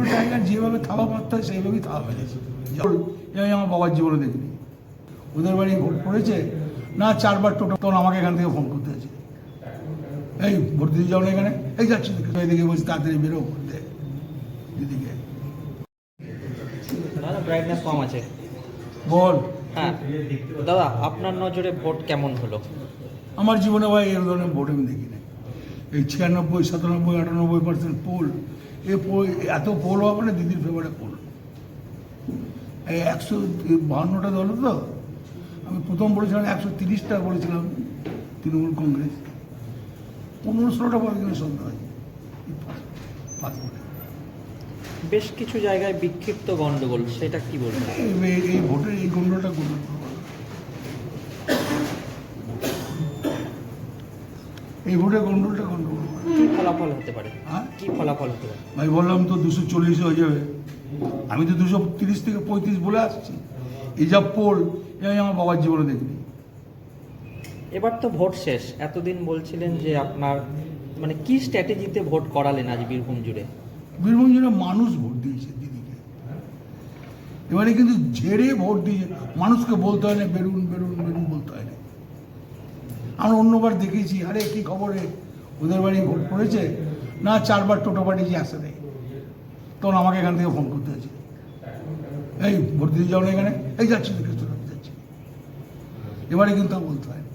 Bengal tiger যেভাবে থাবা মারতে হয় সেইভাবেই থাবা মেরেছে। আমি আমার বাবার জীবনে দেখিনি। ওদের বাড়ি ভোট পড়েছে না, 4বার টোটো, তখন আমাকে এখান থেকে ফোন করতে হয়েছে, এই ভোট দিতে যাও না এখানে, এই যাচ্ছি এদিকে বলছি তাড়াতাড়ি বেরো করতে দিদিকে। দাদা ব্রাইটনেস কম আছে বল। হ্যাঁ দাদা, আপনার নজরে ভোট কেমন হলো? আমার জীবনে ভাই এর ধরনের ভোট আমি দেখি না। এই 96, 97, 98% পোল, এত পোল হবে না দিদির ফেভারে পোল। এই 152টা দল তো, আমি প্রথম বলেছিলাম 130টা বলেছিলাম তৃণমূল কংগ্রেস, 15-16টা পরে কিন্তু সন্দেহ হয় বেশ কিছু জায়গায় বিক্ষিপ্ত গন্ডগোল, সেটা কি বলবেন? এই ভোটের এই গন্ডগোলটা গন্ডগোল, এই ভোটের গন্ডগোলটা গন্ডগোল। কি ফলাফল হতে পারে? হ্যাঁ, কি ফলাফল হতে পারে? ভাই বললাম তো 240 হয়ে যাবে, আমি তো 230 থেকে 35 বলে আসছি। এই যা পোল, আমি আমার বাবার জীবনে দেখিনি। এবার তো ভোট শেষ, এতদিন বলছিলেন যে আপনার মানে কি স্ট্র্যাটেজিতে ভোট করালেন আজ বীরভূম জুড়ে? বীরভূম জেলার মানুষ ভোট দিয়েছে দিদিকে, এবারে কিন্তু ঝেড়ে ভোট দিয়েছে। মানুষকে বলতে হয় না বেরুন বেরুন বেরুন, বলতে হয় না। আমরা অন্যবার দেখেছি, আরে কি খবরে ওদের বাড়ি ভোট পড়েছে না, 4বার টোটো পাঠিয়েছি আসে নেই, তখন আমাকে এখান থেকে ফোন করতে হয়েছে, এই ভোট দিতে যাও না এখানে, এই যাচ্ছি যাচ্ছি। এবারে কিন্তু আর বলতে হয় না।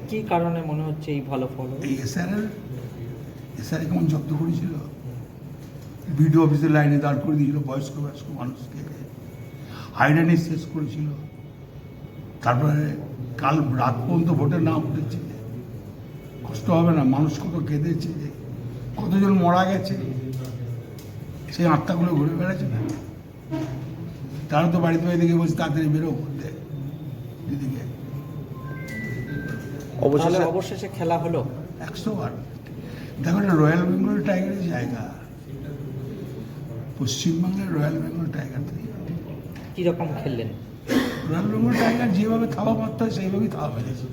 কি কারণে মনে হচ্ছে এই ভালো ফল? এই এসআর কেমন জব্দ করেছিল, বিডিও অফিসের লাইনে দাঁড় করে দিয়েছিল বয়স্ক মানুষকে, হাইডেনে শেষ করেছিল। তারপরে কাল রাত পর্যন্ত ভোটের নাম উঠেছে। কষ্ট হবে না? মানুষ কত কেঁদেছে, কতজন মারা গেছে, সেই আত্মাগুলো ঘুরে বেড়াচ্ছে না। তারা তো বাড়িতে বাড়ি দেখে বলছে তাড়াতাড়ি বেরো করতে দিদিকে। অবশেষে খেলা হলো 100বার। দেখো, এটা রয়্যাল বেঙ্গল টাইগারের জায়গা, পশ্চিমবাংলার রয়্যাল বেঙ্গল টাইগার। কিরকম খেললেন? রয়্যাল বেঙ্গল টাইগার যেভাবে থাবা মারতে হয় সেইভাবেই থাবা মেরেছে।